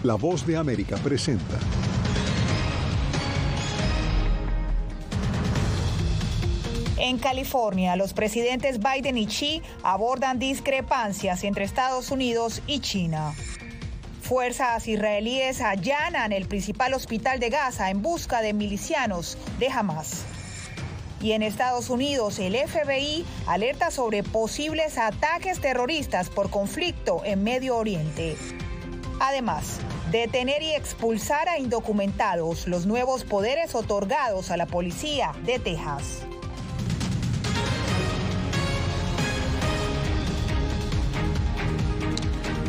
La Voz de América presenta. En California, los presidentes Biden y Xi abordan discrepancias entre Estados Unidos y China. Fuerzas israelíes allanan el principal hospital de Gaza en busca de milicianos de Hamás. Y en Estados Unidos, el FBI alerta sobre posibles ataques terroristas por conflicto en Medio Oriente. Además, detener y expulsar a indocumentados, los nuevos poderes otorgados a la policía de Texas.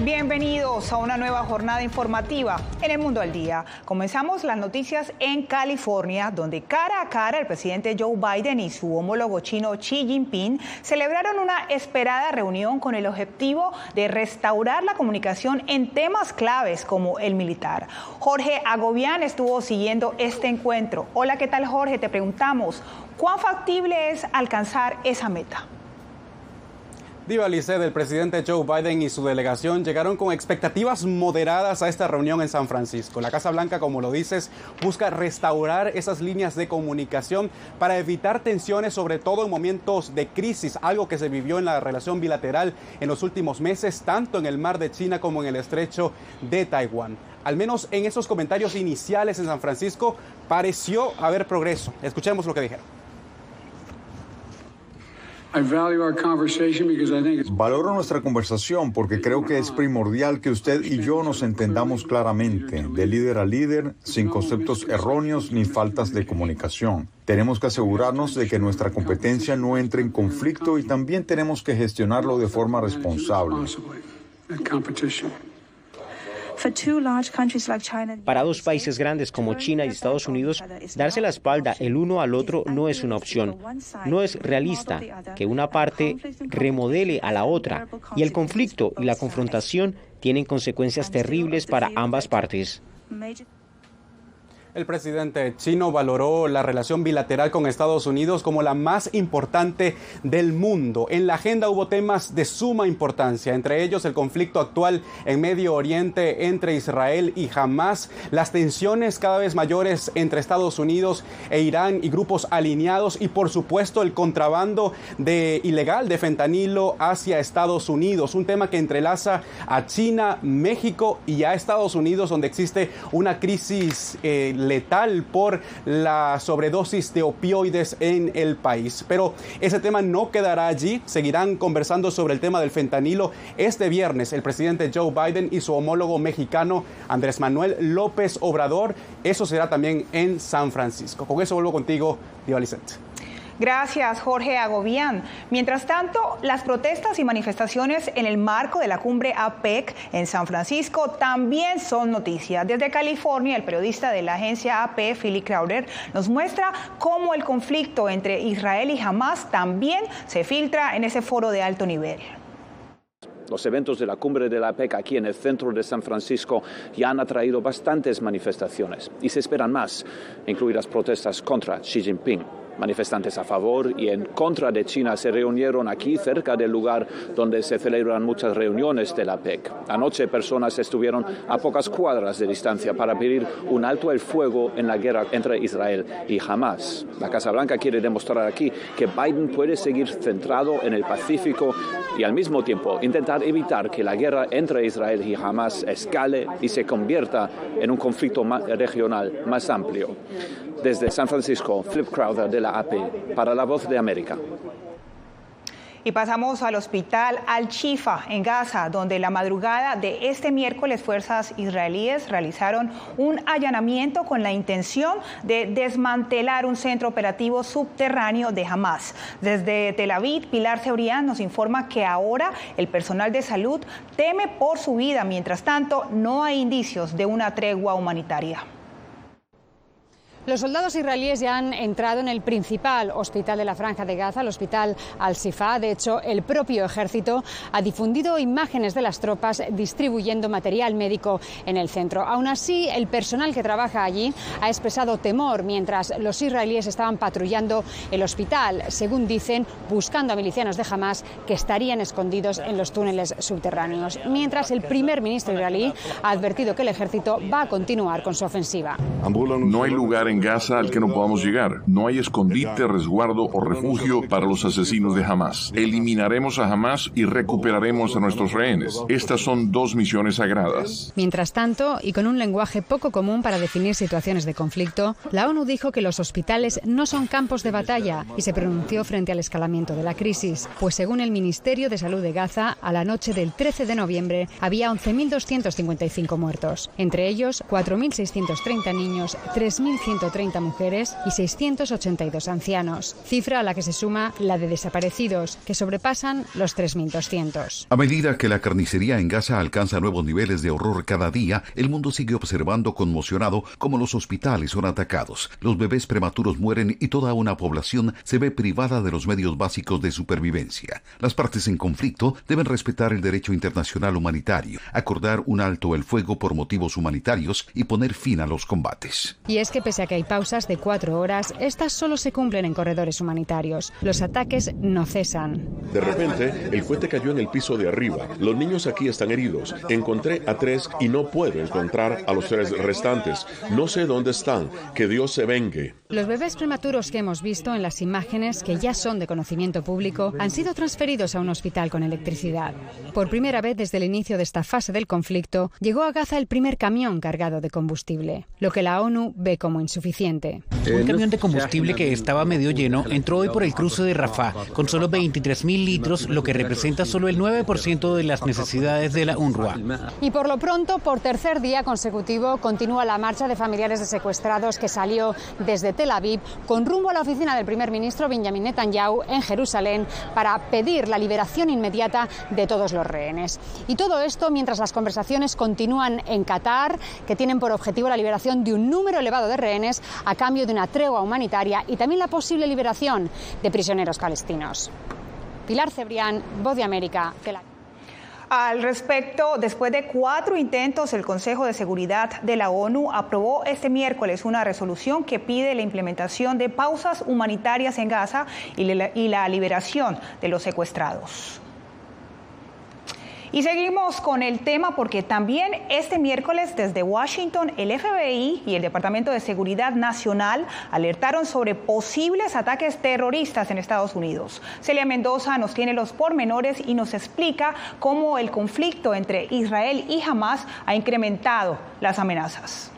Bienvenidos a una nueva jornada informativa en El Mundo al Día. Comenzamos las noticias en California, donde cara a cara el presidente Joe Biden y su homólogo chino Xi Jinping celebraron una esperada reunión con el objetivo de restaurar la comunicación en temas claves como el militar. Jorge Agobián estuvo siguiendo este encuentro. Hola, ¿qué tal, Jorge? Te preguntamos, ¿cuán factible es alcanzar esa meta? Diva Lisset, el presidente Joe Biden y su delegación llegaron con expectativas moderadas a esta reunión en San Francisco. La Casa Blanca, como lo dices, busca restaurar esas líneas de comunicación para evitar tensiones, sobre todo en momentos de crisis, algo que se vivió en la relación bilateral en los últimos meses, tanto en el Mar de China como en el Estrecho de Taiwán. Al menos en esos comentarios iniciales en San Francisco pareció haber progreso. Escuchemos lo que dijeron. Valoro nuestra conversación porque creo que es primordial que usted y yo nos entendamos claramente, de líder a líder, sin conceptos erróneos ni faltas de comunicación. Tenemos que asegurarnos de que nuestra competencia no entre en conflicto y también tenemos que gestionarlo de forma responsable. Para dos países grandes como China y Estados Unidos, darse la espalda el uno al otro no es una opción. No es realista que una parte remodele a la otra, y el conflicto y la confrontación tienen consecuencias terribles para ambas partes. El presidente chino valoró la relación bilateral con Estados Unidos como la más importante del mundo. En la agenda hubo temas de suma importancia, entre ellos el conflicto actual en Medio Oriente entre Israel y Hamás, las tensiones cada vez mayores entre Estados Unidos e Irán y grupos alineados, y por supuesto el contrabando ilegal de fentanilo hacia Estados Unidos, un tema que entrelaza a China, México y a Estados Unidos, donde existe una crisis letal por la sobredosis de opioides en el país. Pero ese tema no quedará allí. Seguirán conversando sobre el tema del fentanilo este viernes el presidente Joe Biden y su homólogo mexicano Andrés Manuel López Obrador. Eso será también en San Francisco. Con eso vuelvo contigo, Diva Lisset. Gracias, Jorge Agobián. Mientras tanto, las protestas y manifestaciones en el marco de la cumbre APEC en San Francisco también son noticia. Desde California, el periodista de la agencia AP, Philip Crowder, nos muestra cómo el conflicto entre Israel y Hamás también se filtra en ese foro de alto nivel. Los eventos de la cumbre de la APEC aquí en el centro de San Francisco ya han atraído bastantes manifestaciones y se esperan más, incluidas protestas contra Xi Jinping. Manifestantes a favor y en contra de China se reunieron aquí cerca del lugar donde se celebran muchas reuniones de la APEC. Anoche personas estuvieron a pocas cuadras de distancia para pedir un alto el fuego en la guerra entre Israel y Hamás. La Casa Blanca quiere demostrar aquí que Biden puede seguir centrado en el Pacífico y al mismo tiempo intentar evitar que la guerra entre Israel y Hamás escale y se convierta en un conflicto regional más amplio. Desde San Francisco, Philip Crowder de la AP para La Voz de América. Y pasamos al hospital Al-Shifa en Gaza, donde la madrugada de este miércoles fuerzas israelíes realizaron un allanamiento con la intención de desmantelar un centro operativo subterráneo de Hamás. Desde Tel Aviv, Pilar Cebrián nos informa que ahora el personal de salud teme por su vida. Mientras tanto, no hay indicios de una tregua humanitaria. Los soldados israelíes ya han entrado en el principal hospital de la Franja de Gaza, el hospital Al-Shifa. De hecho, el propio ejército ha difundido imágenes de las tropas distribuyendo material médico en el centro. Aún así, el personal que trabaja allí ha expresado temor mientras los israelíes estaban patrullando el hospital, según dicen, buscando a milicianos de Hamás que estarían escondidos en los túneles subterráneos. Mientras el primer ministro israelí ha advertido que el ejército va a continuar con su ofensiva. No hay lugar en Gaza al que no podamos llegar. No hay escondite, resguardo o refugio para los asesinos de Hamás. Eliminaremos a Hamás y recuperaremos a nuestros rehenes. Estas son dos misiones sagradas. Mientras tanto, y con un lenguaje poco común para definir situaciones de conflicto, la ONU dijo que los hospitales no son campos de batalla y se pronunció frente al escalamiento de la crisis, pues según el Ministerio de Salud de Gaza, a la noche del 13 de noviembre había 11.255 muertos, entre ellos 4.630 niños, 3.130 mujeres y 682 ancianos, cifra a la que se suma la de desaparecidos, que sobrepasan los 3.200. A medida que la carnicería en Gaza alcanza nuevos niveles de horror cada día, el mundo sigue observando conmocionado cómo los hospitales son atacados, los bebés prematuros mueren y toda una población se ve privada de los medios básicos de supervivencia. Las partes en conflicto deben respetar el derecho internacional humanitario, acordar un alto el fuego por motivos humanitarios y poner fin a los combates. Y es que pese a que hay pausas de 4 horas, estas solo se cumplen en corredores humanitarios. Los ataques no cesan. De repente, el cohete cayó en el piso de arriba. Los niños aquí están heridos. Encontré a 3 y no puedo encontrar a los 3 restantes. No sé dónde están. Que Dios se vengue. Los bebés prematuros que hemos visto en las imágenes, que ya son de conocimiento público, han sido transferidos a un hospital con electricidad. Por primera vez desde el inicio de esta fase del conflicto, llegó a Gaza el primer camión cargado de combustible, lo que la ONU ve como insuficiente. Un camión de combustible que estaba medio lleno entró hoy por el cruce de Rafah con solo 23.000 litros, lo que representa solo el 9% de las necesidades de la UNRWA. Y por lo pronto, por tercer día consecutivo, continúa la marcha de familiares de secuestrados que salió desde Tel Aviv con rumbo a la oficina del primer ministro Benjamin Netanyahu en Jerusalén para pedir la liberación inmediata de todos los rehenes. Y todo esto mientras las conversaciones continúan en Qatar, que tienen por objetivo la liberación de un número elevado de rehenes a cambio de una tregua humanitaria y también la posible liberación de prisioneros palestinos. Pilar Cebrián, Voz de América, Tel Aviv. Al respecto, después de 4 intentos, el Consejo de Seguridad de la ONU aprobó este miércoles una resolución que pide la implementación de pausas humanitarias en Gaza y la liberación de los secuestrados. Y seguimos con el tema porque también este miércoles desde Washington el FBI y el Departamento de Seguridad Nacional alertaron sobre posibles ataques terroristas en Estados Unidos. Celia Mendoza nos tiene los pormenores y nos explica cómo el conflicto entre Israel y Hamás ha incrementado las amenazas.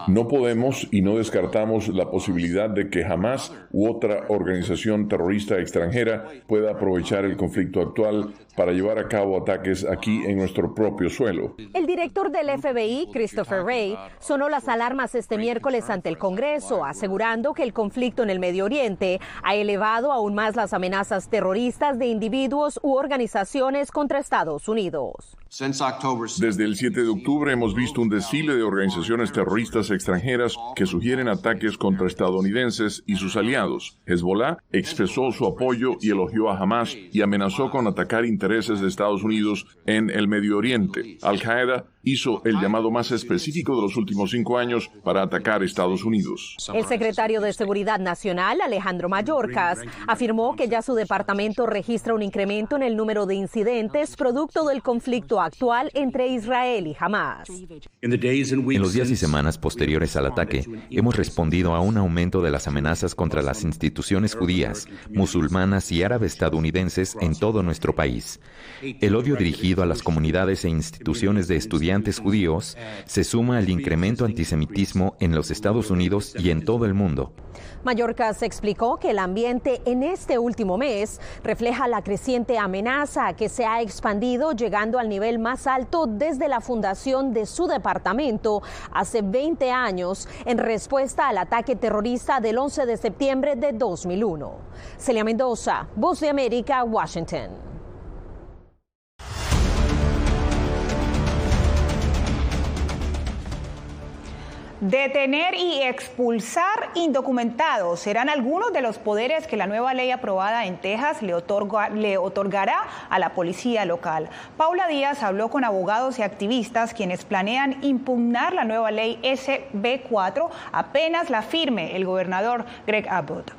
No podemos y no descartamos la posibilidad de que Hamás u otra organización terrorista extranjera pueda aprovechar el conflicto actual para llevar a cabo ataques aquí en nuestro propio suelo. El director del FBI, Christopher Wray, sonó las alarmas este miércoles ante el Congreso, asegurando que el conflicto en el Medio Oriente ha elevado aún más las amenazas terroristas de individuos u organizaciones contra Estados Unidos. Desde el 7 de octubre hemos visto un desfile de organizaciones terroristas extranjeras que sugieren ataques contra estadounidenses y sus aliados. Hezbollah expresó su apoyo y elogió a Hamás y amenazó con atacar intereses de Estados Unidos en el Medio Oriente. Al-Qaeda hizo el llamado más específico de los últimos 5 años para atacar Estados Unidos. El secretario de Seguridad Nacional, Alejandro Mayorkas, afirmó que ya su departamento registra un incremento en el número de incidentes producto del conflicto actual entre Israel y Hamás. En los días y semanas posteriores al ataque, hemos respondido a un aumento de las amenazas contra las instituciones judías, musulmanas y árabes estadounidenses en todo nuestro país. El odio dirigido a las comunidades e instituciones de estudiantes judíos se suma al incremento antisemitismo en los Estados Unidos y en todo el mundo. Mayorkas explicó que el ambiente en este último mes refleja la creciente amenaza que se ha expandido, llegando al nivel más alto desde la fundación de su departamento hace 20 años en respuesta al ataque terrorista del 11 de septiembre de 2001. Celia Mendoza, Voz de América, Washington. Detener y expulsar indocumentados serán algunos de los poderes que la nueva ley aprobada en Texas le otorgará a la policía local. Paula Díaz habló con abogados y activistas quienes planean impugnar la nueva ley SB 4 apenas la firme el gobernador Greg Abbott.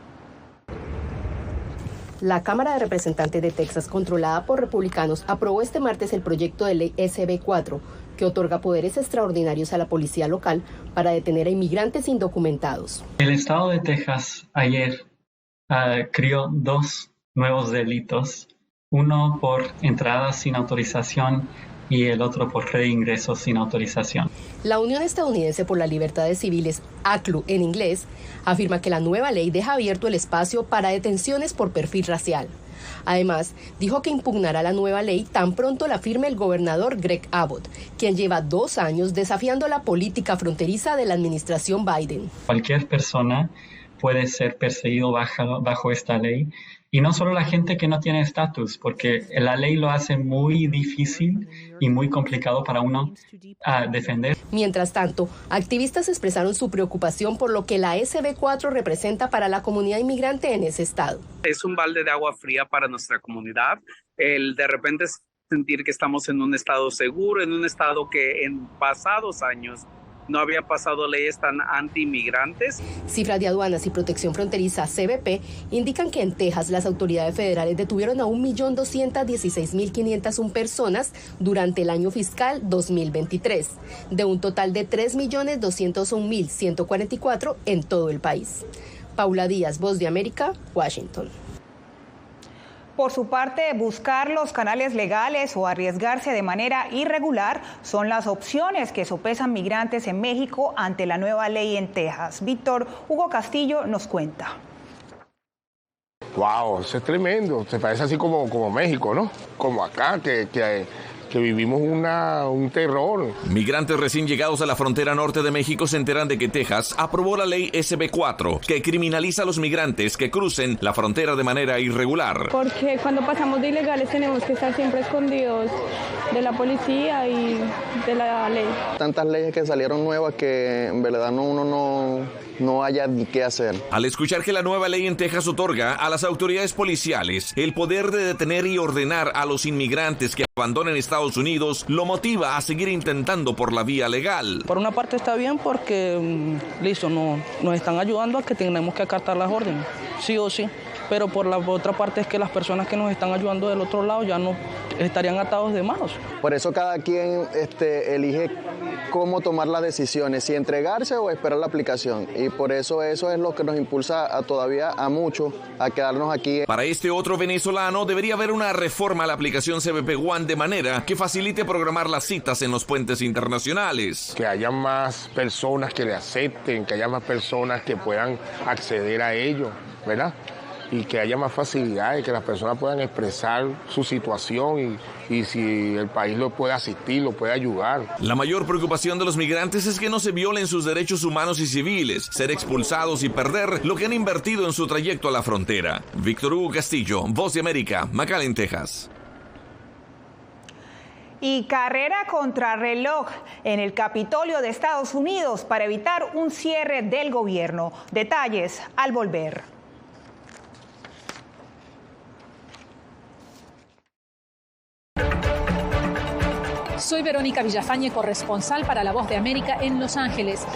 La Cámara de Representantes de Texas, controlada por republicanos, aprobó este martes el proyecto de ley SB 4, que otorga poderes extraordinarios a la policía local para detener a inmigrantes indocumentados. El estado de Texas ayer creó 2 nuevos delitos, uno por entrada sin autorización y el otro por reingreso sin autorización. La Unión Estadounidense por las Libertades Civiles, ACLU en inglés, afirma que la nueva ley deja abierto el espacio para detenciones por perfil racial. Además, dijo que impugnará la nueva ley tan pronto la firme el gobernador Greg Abbott, quien lleva 2 años desafiando la política fronteriza de la administración Biden. Cualquier persona puede ser perseguido bajo esta ley, y no solo la gente que no tiene estatus, porque la ley lo hace muy difícil y muy complicado para uno defender. Mientras tanto, activistas expresaron su preocupación por lo que la SB 4 representa para la comunidad inmigrante en ese estado. Es un balde de agua fría para nuestra comunidad, el de repente sentir que estamos en un estado seguro, en un estado que en pasados años no había pasado leyes tan anti-inmigrantes. Cifras de Aduanas y Protección Fronteriza, CBP, indican que en Texas las autoridades federales detuvieron a 1.216.501 personas durante el año fiscal 2023, de un total de 3.201.144 en todo el país. Paula Díaz, Voz de América, Washington. Por su parte, buscar los canales legales o arriesgarse de manera irregular son las opciones que sopesan migrantes en México ante la nueva ley en Texas. Víctor Hugo Castillo nos cuenta. Wow, eso es tremendo. Se parece así como México, ¿no? Como acá, que vivimos un terror. Migrantes recién llegados a la frontera norte de México se enteran de que Texas aprobó la ley SB 4, que criminaliza a los migrantes que crucen la frontera de manera irregular. Porque cuando pasamos de ilegales tenemos que estar siempre escondidos de la policía y de la ley. Tantas leyes que salieron nuevas que en verdad uno no haya ni qué hacer. Al escuchar que la nueva ley en Texas otorga a las autoridades policiales el poder de detener y ordenar a los inmigrantes que abandonen Estados Unidos, lo motiva a seguir intentando por la vía legal. Por una parte está bien porque, nos están ayudando a que tenemos que acatar las órdenes, sí o sí. Pero por la otra parte es que las personas que nos están ayudando del otro lado ya no estarían atados de manos. Por eso cada quien elige cómo tomar las decisiones, si entregarse o esperar la aplicación. Y por eso es lo que nos impulsa todavía a muchos a quedarnos aquí. Para este otro venezolano debería haber una reforma a la aplicación CBP One de manera que facilite programar las citas en los puentes internacionales. Que haya más personas que le acepten, que haya más personas que puedan acceder a ello, ¿verdad? Y que haya más facilidades, que las personas puedan expresar su situación y si el país lo puede asistir, lo puede ayudar. La mayor preocupación de los migrantes es que no se violen sus derechos humanos y civiles, ser expulsados y perder lo que han invertido en su trayecto a la frontera. Víctor Hugo Castillo, Voz de América, McAllen, Texas. Y carrera contrarreloj en el Capitolio de Estados Unidos para evitar un cierre del gobierno. Detalles al volver. Soy Verónica Villafañe, corresponsal para La Voz de América en Los Ángeles.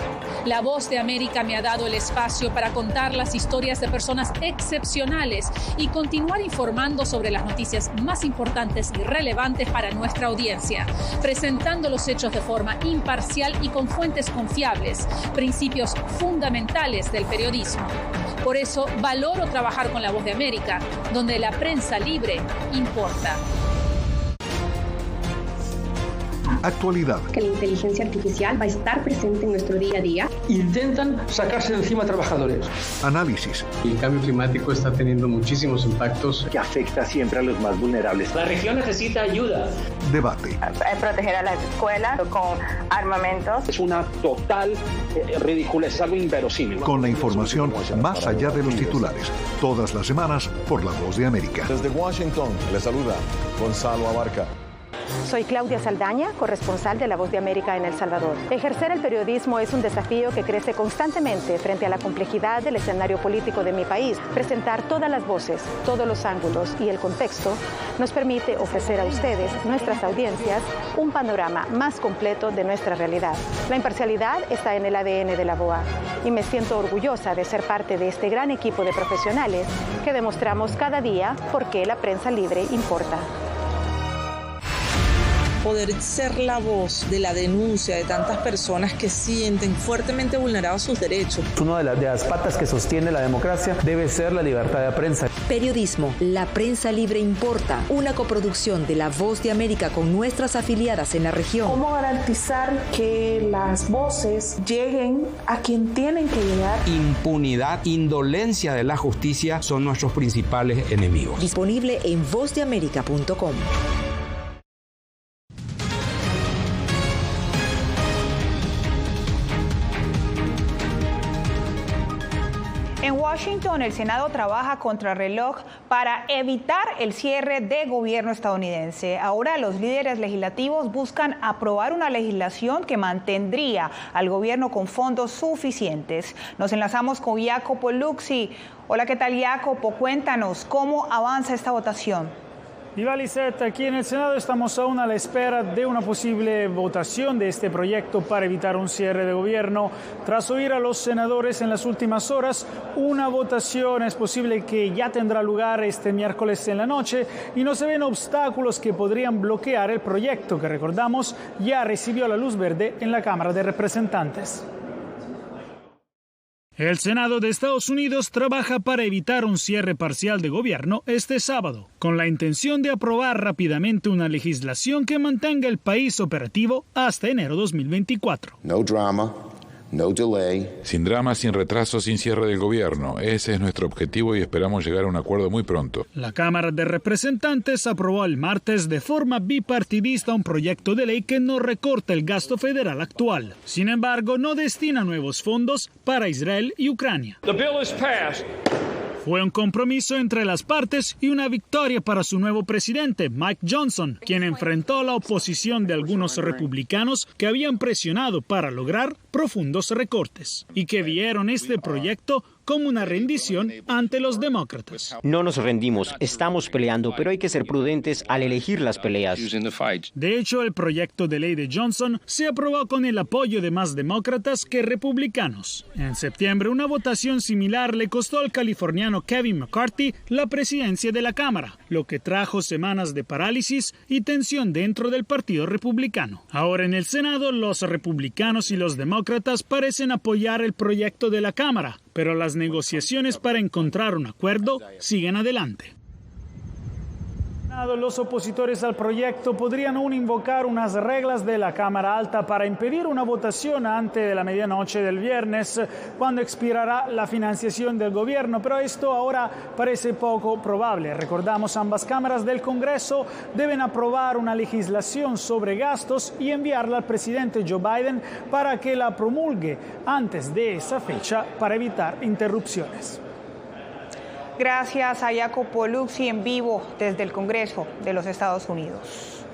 La Voz de América me ha dado el espacio para contar las historias de personas excepcionales y continuar informando sobre las noticias más importantes y relevantes para nuestra audiencia, presentando los hechos de forma imparcial y con fuentes confiables, principios fundamentales del periodismo. Por eso valoro trabajar con La Voz de América, donde la prensa libre importa. Actualidad. Que la inteligencia artificial va a estar presente en nuestro día a día. Intentan sacarse de encima a trabajadores. Análisis. El cambio climático está teniendo muchísimos impactos que afecta siempre a los más vulnerables. La región necesita ayuda. Debate. Proteger a las escuelas con armamentos. Es una total ridícula, es algo inverosímil. Con la información más allá de los titulares. Todas las semanas por La Voz de América. Desde Washington, les saluda Gonzalo Abarca. Soy Claudia Saldaña, corresponsal de La Voz de América en El Salvador. Ejercer el periodismo es un desafío que crece constantemente frente a la complejidad del escenario político de mi país. Presentar todas las voces, todos los ángulos y el contexto nos permite ofrecer a ustedes, nuestras audiencias, un panorama más completo de nuestra realidad. La imparcialidad está en el ADN de la VOA y me siento orgullosa de ser parte de este gran equipo de profesionales que demostramos cada día por qué la prensa libre importa. Poder ser la voz de la denuncia de tantas personas que sienten fuertemente vulnerados sus derechos. Una de las patas que sostiene la democracia debe ser la libertad de prensa. Periodismo, la prensa libre importa. Una coproducción de La Voz de América con nuestras afiliadas en la región. ¿Cómo garantizar que las voces lleguen a quien tienen que llegar? Impunidad, indolencia de la justicia son nuestros principales enemigos. Disponible en vozdeamerica.com. En Washington, el Senado trabaja contrarreloj para evitar el cierre de gobierno estadounidense. Ahora los líderes legislativos buscan aprobar una legislación que mantendría al gobierno con fondos suficientes. Nos enlazamos con Jacopo Luxi. Hola, ¿qué tal, Jacopo? Cuéntanos, ¿cómo avanza esta votación? Viva Lisette, aquí en el Senado estamos aún a la espera de una posible votación de este proyecto para evitar un cierre de gobierno. Tras oír a los senadores en las últimas horas, una votación es posible que ya tendrá lugar este miércoles en la noche y no se ven obstáculos que podrían bloquear el proyecto que, recordamos, ya recibió la luz verde en la Cámara de Representantes. El Senado de Estados Unidos trabaja para evitar un cierre parcial de gobierno este sábado, con la intención de aprobar rápidamente una legislación que mantenga el país operativo hasta enero 2024. No drama. No delay. Sin drama, sin retraso, sin cierre del gobierno. Ese es nuestro objetivo y esperamos llegar a un acuerdo muy pronto. La Cámara de Representantes aprobó el martes de forma bipartidista un proyecto de ley que no recorta el gasto federal actual. Sin embargo, no destina nuevos fondos para Israel y Ucrania. The bill is passed. Fue un compromiso entre las partes y una victoria para su nuevo presidente, Mike Johnson, quien enfrentó la oposición de algunos republicanos que habían presionado para lograr profundos recortes y que vieron este proyecto como una rendición ante los demócratas. No nos rendimos, estamos peleando, pero hay que ser prudentes al elegir las peleas. De hecho, el proyecto de ley de Johnson se aprobó con el apoyo de más demócratas que republicanos. En septiembre, una votación similar le costó al californiano Kevin McCarthy la presidencia de la Cámara, lo que trajo semanas de parálisis y tensión dentro del Partido Republicano. Ahora en el Senado, los republicanos y los demócratas parecen apoyar el proyecto de la Cámara, pero las negociaciones para encontrar un acuerdo siguen adelante. Los opositores al proyecto podrían aún invocar unas reglas de la Cámara Alta para impedir una votación antes de la medianoche del viernes, cuando expirará la financiación del gobierno, pero esto ahora parece poco probable. Recordamos, ambas cámaras del Congreso deben aprobar una legislación sobre gastos y enviarla al presidente Joe Biden para que la promulgue antes de esa fecha para evitar interrupciones. Gracias a Jacopo Luxi en vivo desde el Congreso de los Estados Unidos.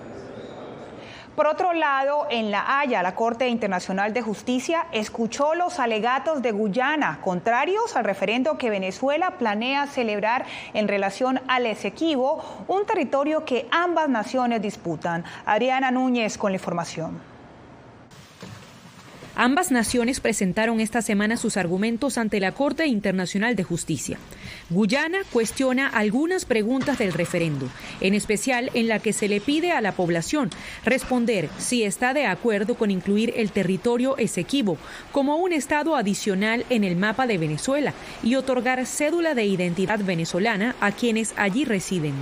Por otro lado, en La Haya, la Corte Internacional de Justicia escuchó los alegatos de Guyana, contrarios al referendo que Venezuela planea celebrar en relación al Esequibo, un territorio que ambas naciones disputan. Adriana Núñez con la información. Ambas naciones presentaron esta semana sus argumentos ante la Corte Internacional de Justicia. Guyana cuestiona algunas preguntas del referendo, en especial en la que se le pide a la población responder si está de acuerdo con incluir el territorio Esequibo como un estado adicional en el mapa de Venezuela y otorgar cédula de identidad venezolana a quienes allí residen.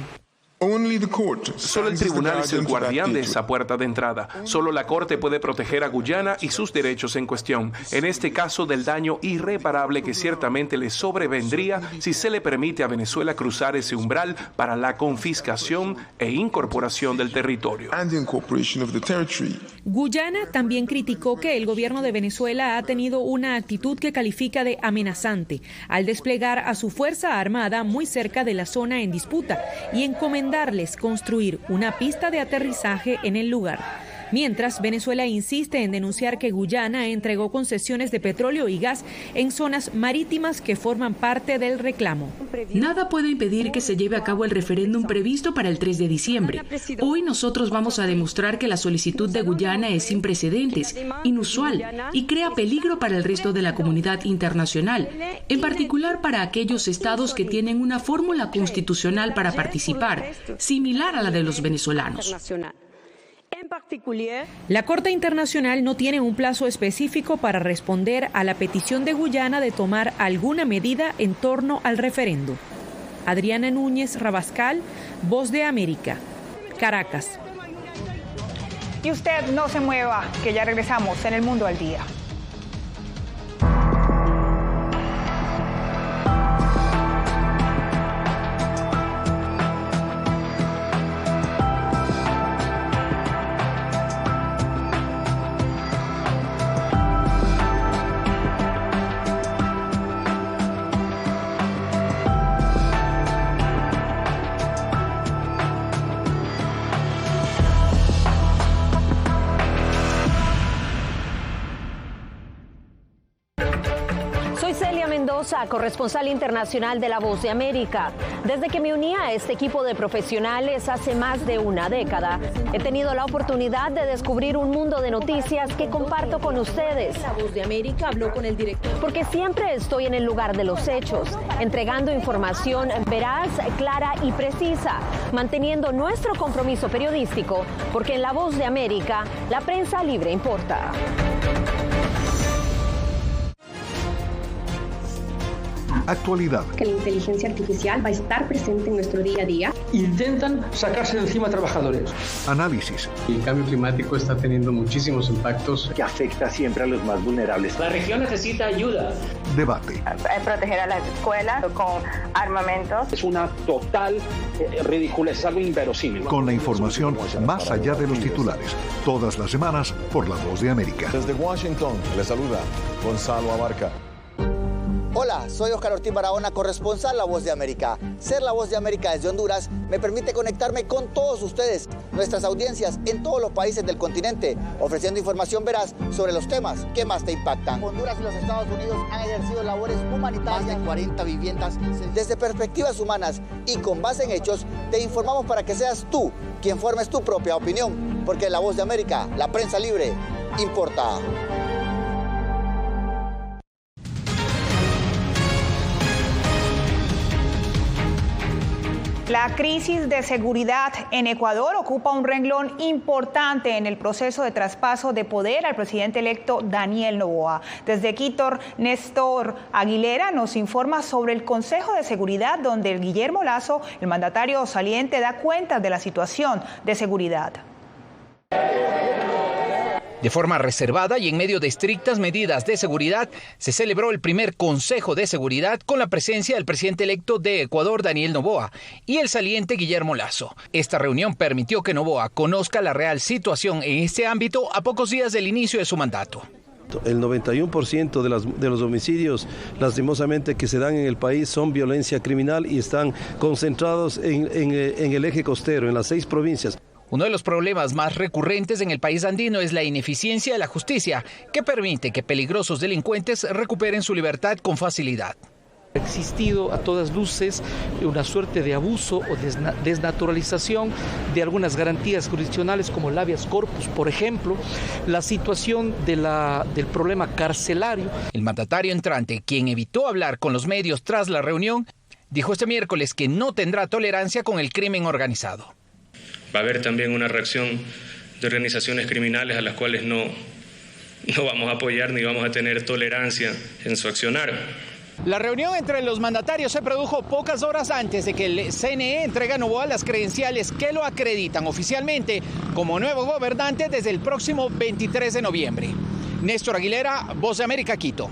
Solo el tribunal es el guardián de esa puerta de entrada. Solo la Corte puede proteger a Guyana y sus derechos en cuestión, en este caso del daño irreparable que ciertamente le sobrevendría si se le permite a Venezuela cruzar ese umbral para la confiscación e incorporación del territorio. Guyana también criticó que el gobierno de Venezuela ha tenido una actitud que califica de amenazante al desplegar a su fuerza armada muy cerca de la zona en disputa y encomendar recomendarles construir una pista de aterrizaje en el lugar. Mientras, Venezuela insiste en denunciar que Guyana entregó concesiones de petróleo y gas en zonas marítimas que forman parte del reclamo. Nada puede impedir que se lleve a cabo el referéndum previsto para el 3 de diciembre. Hoy nosotros vamos a demostrar que la solicitud de Guyana es sin precedentes, inusual y crea peligro para el resto de la comunidad internacional, en particular para aquellos estados que tienen una fórmula constitucional para participar, similar a la de los venezolanos. La Corte Internacional no tiene un plazo específico para responder a la petición de Guyana de tomar alguna medida en torno al referendo. Adriana Núñez Rabascal, Voz de América, Caracas. Y usted no se mueva, que ya regresamos en El Mundo al Día. Corresponsal internacional de La Voz de América. Desde que me uní a este equipo de profesionales hace más de una década, he tenido la oportunidad de descubrir un mundo de noticias que comparto con ustedes. La Voz de América habló con el director. Porque siempre estoy en el lugar de los hechos, entregando información veraz, clara y precisa, manteniendo nuestro compromiso periodístico, porque en La Voz de América, la prensa libre importa. Actualidad. Que la inteligencia artificial va a estar presente en nuestro día a día. Intentan sacarse de encima a trabajadores. Análisis. El cambio climático está teniendo muchísimos impactos que afecta siempre a los más vulnerables. La región necesita ayuda. Debate. Proteger a las escuelas con armamentos. Es una total ridiculez, algo inverosímil. Con la información más allá de los titulares. Todas las semanas por La Voz de América. Desde Washington, les saluda Gonzalo Abarca. Hola, soy Oscar Ortiz Barahona, corresponsal La Voz de América. Ser La Voz de América desde Honduras me permite conectarme con todos ustedes, nuestras audiencias en todos los países del continente, ofreciendo información veraz sobre los temas que más te impactan. Honduras y los Estados Unidos han ejercido labores humanitarias en 40 viviendas. Desde perspectivas humanas y con base en hechos, te informamos para que seas tú quien formes tu propia opinión, porque La Voz de América, la prensa libre, importa. La crisis de seguridad en Ecuador ocupa un renglón importante en el proceso de traspaso de poder al presidente electo Daniel Noboa. Desde Quito, Néstor Aguilera nos informa sobre el Consejo de Seguridad, donde Guillermo Lasso, el mandatario saliente, da cuenta de la situación de seguridad. De forma reservada y en medio de estrictas medidas de seguridad, se celebró el primer Consejo de Seguridad con la presencia del presidente electo de Ecuador, Daniel Noboa, y el saliente Guillermo Lasso. Esta reunión permitió que Noboa conozca la real situación en este ámbito a pocos días del inicio de su mandato. El 91% de los homicidios, lastimosamente, que se dan en el país son violencia criminal y están concentrados en el eje costero, en las 6 provincias. Uno de los problemas más recurrentes en el país andino es la ineficiencia de la justicia, que permite que peligrosos delincuentes recuperen su libertad con facilidad. Ha existido a todas luces una suerte de abuso o desnaturalización de algunas garantías jurisdiccionales como el habeas corpus, por ejemplo, la situación del problema carcelario. El mandatario entrante, quien evitó hablar con los medios tras la reunión, dijo este miércoles que no tendrá tolerancia con el crimen organizado. Va a haber también una reacción de organizaciones criminales a las cuales no vamos a apoyar ni vamos a tener tolerancia en su accionar. La reunión entre los mandatarios se produjo pocas horas antes de que el CNE entregue a Noboa las credenciales que lo acreditan oficialmente como nuevo gobernante desde el próximo 23 de noviembre. Néstor Aguilera, Voz de América, Quito.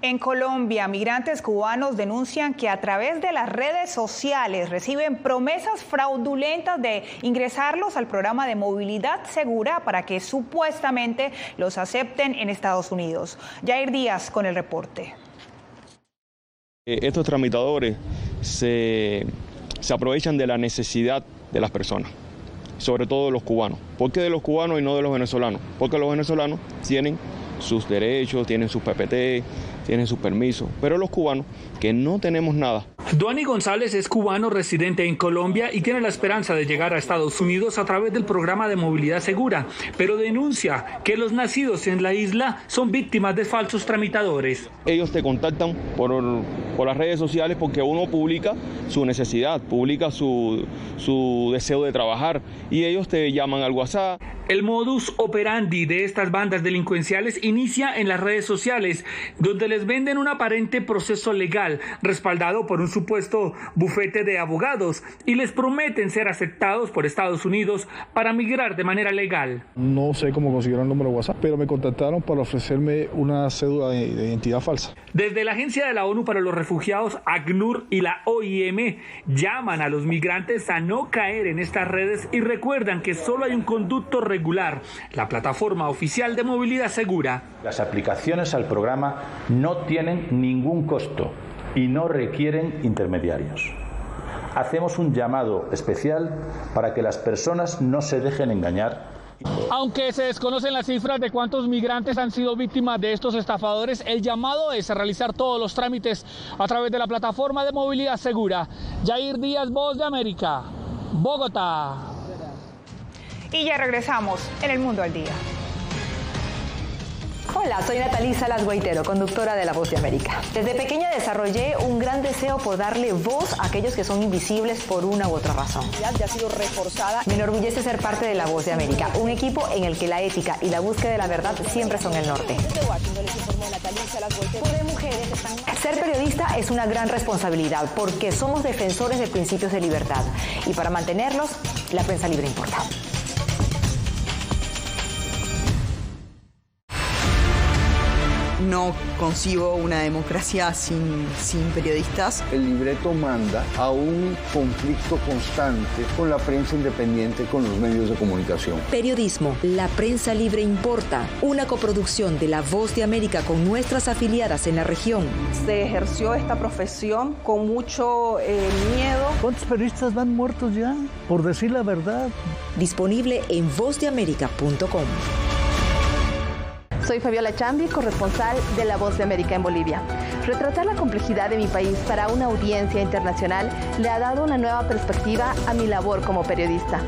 En Colombia, migrantes cubanos denuncian que a través de las redes sociales reciben promesas fraudulentas de ingresarlos al programa de movilidad segura para que supuestamente los acepten en Estados Unidos. Jair Díaz con el reporte. Estos tramitadores se se aprovechan de la necesidad de las personas, sobre todo de los cubanos. ¿Por qué de los cubanos y no de los venezolanos? Porque los venezolanos tienen sus derechos, tienen sus PPT, tienen sus permisos, pero los cubanos que no tenemos nada. Duani González es cubano residente en Colombia y tiene la esperanza de llegar a Estados Unidos a través del programa de movilidad segura, pero denuncia que los nacidos en la isla son víctimas de falsos tramitadores. Ellos te contactan por las redes sociales porque uno publica su necesidad, publica su deseo de trabajar y ellos te llaman al WhatsApp. El modus operandi de estas bandas delincuenciales inicia en las redes sociales, donde les venden un aparente proceso legal respaldado por un supuesto bufete de abogados y les prometen ser aceptados por Estados Unidos para migrar de manera legal. No sé cómo consiguieron el número de WhatsApp, pero me contactaron para ofrecerme una cédula de identidad falsa. Desde la Agencia de la ONU para los Refugiados, ACNUR y la OIM llaman a los migrantes a no caer en estas redes y recuerdan que solo hay un conducto regular, la plataforma oficial de movilidad segura. Las aplicaciones al programa no tienen ningún costo y no requieren intermediarios. Hacemos un llamado especial para que las personas no se dejen engañar. Aunque se desconocen las cifras de cuántos migrantes han sido víctimas de estos estafadores, el llamado es a realizar todos los trámites a través de la plataforma de movilidad segura. Yair Díaz, Voz de América, Bogotá. Y ya regresamos en El Mundo al Día. Hola, soy Natalí Salas Guaitero, conductora de La Voz de América. Desde pequeña desarrollé un gran deseo por darle voz a aquellos que son invisibles por una u otra razón. Ya ha sido reforzada. Me enorgullece ser parte de La Voz de América, un equipo en el que la ética y la búsqueda de la verdad siempre son el norte. Desde Washington les informó Natalí Salas Guaitero. Ser periodista es una gran responsabilidad porque somos defensores de principios de libertad y para mantenerlos, la prensa libre importa. No concibo una democracia sin periodistas. El libreto manda a un conflicto constante con la prensa independiente, con los medios de comunicación. Periodismo, la prensa libre importa. Una coproducción de La Voz de América con nuestras afiliadas en la región. Se ejerció esta profesión con mucho miedo. ¿Cuántos periodistas van muertos ya por decir la verdad? Disponible en vozdeamerica.com. Soy Fabiola Chambi, corresponsal de La Voz de América en Bolivia. Retratar la complejidad de mi país para una audiencia internacional le ha dado una nueva perspectiva a mi labor como periodista.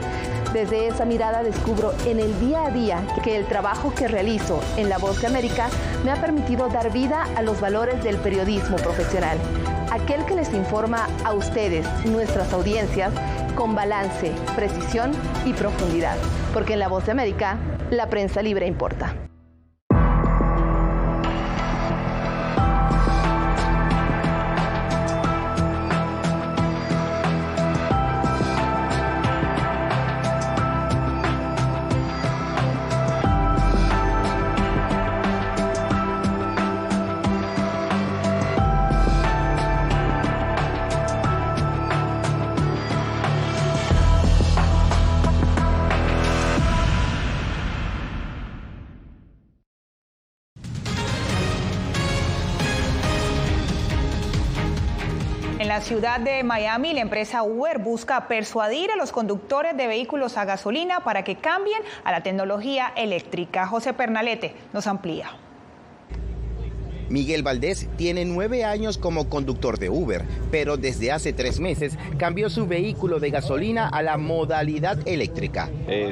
Desde esa mirada descubro en el día a día que el trabajo que realizo en La Voz de América me ha permitido dar vida a los valores del periodismo profesional. Aquel que les informa a ustedes, nuestras audiencias, con balance, precisión y profundidad. Porque en La Voz de América, la prensa libre importa. En la ciudad de Miami, la empresa Uber busca persuadir a los conductores de vehículos a gasolina para que cambien a la tecnología eléctrica. José Pernalete nos amplía. Miguel Valdés tiene 9 años como conductor de Uber, pero desde hace 3 meses cambió su vehículo de gasolina a la modalidad eléctrica.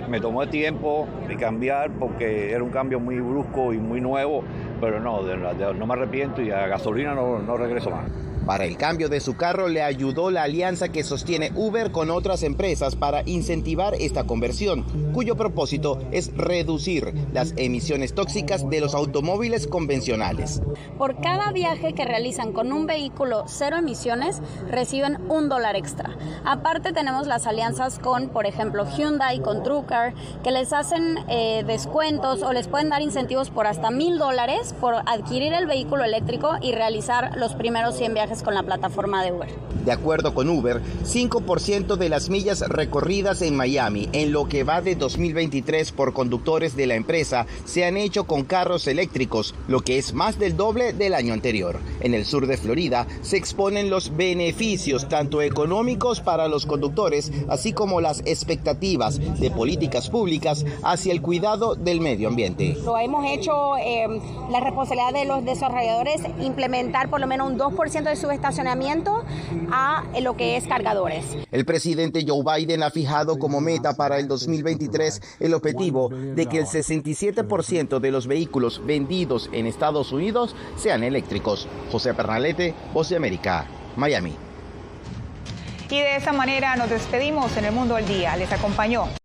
Me tomó tiempo de cambiar porque era un cambio muy brusco y muy nuevo, pero no me arrepiento y a gasolina no regreso más. Para el cambio de su carro le ayudó la alianza que sostiene Uber con otras empresas para incentivar esta conversión, cuyo propósito es reducir las emisiones tóxicas de los automóviles convencionales. Por cada viaje que realizan con un vehículo cero emisiones, reciben $1 extra. Aparte tenemos las alianzas con, por ejemplo, Hyundai, con TrueCar, que les hacen descuentos o les pueden dar incentivos por hasta $1,000 por adquirir el vehículo eléctrico y realizar los primeros 100 viajes millas con la plataforma de Uber. De acuerdo con Uber, 5% de las millas recorridas en Miami en lo que va de 2023 por conductores de la empresa se han hecho con carros eléctricos, lo que es más del doble del año anterior. En el sur de Florida se exponen los beneficios tanto económicos para los conductores, así como las expectativas de políticas públicas hacia el cuidado del medio ambiente. Lo hemos hecho la responsabilidad de los desarrolladores implementar por lo menos un 2% de su estacionamiento a lo que es cargadores. El presidente Joe Biden ha fijado como meta para el 2023 el objetivo de que el 67% de los vehículos vendidos en Estados Unidos sean eléctricos. José Pernalete, Voz de América, Miami. Y de esa manera nos despedimos en El Mundo al Día. Les acompañó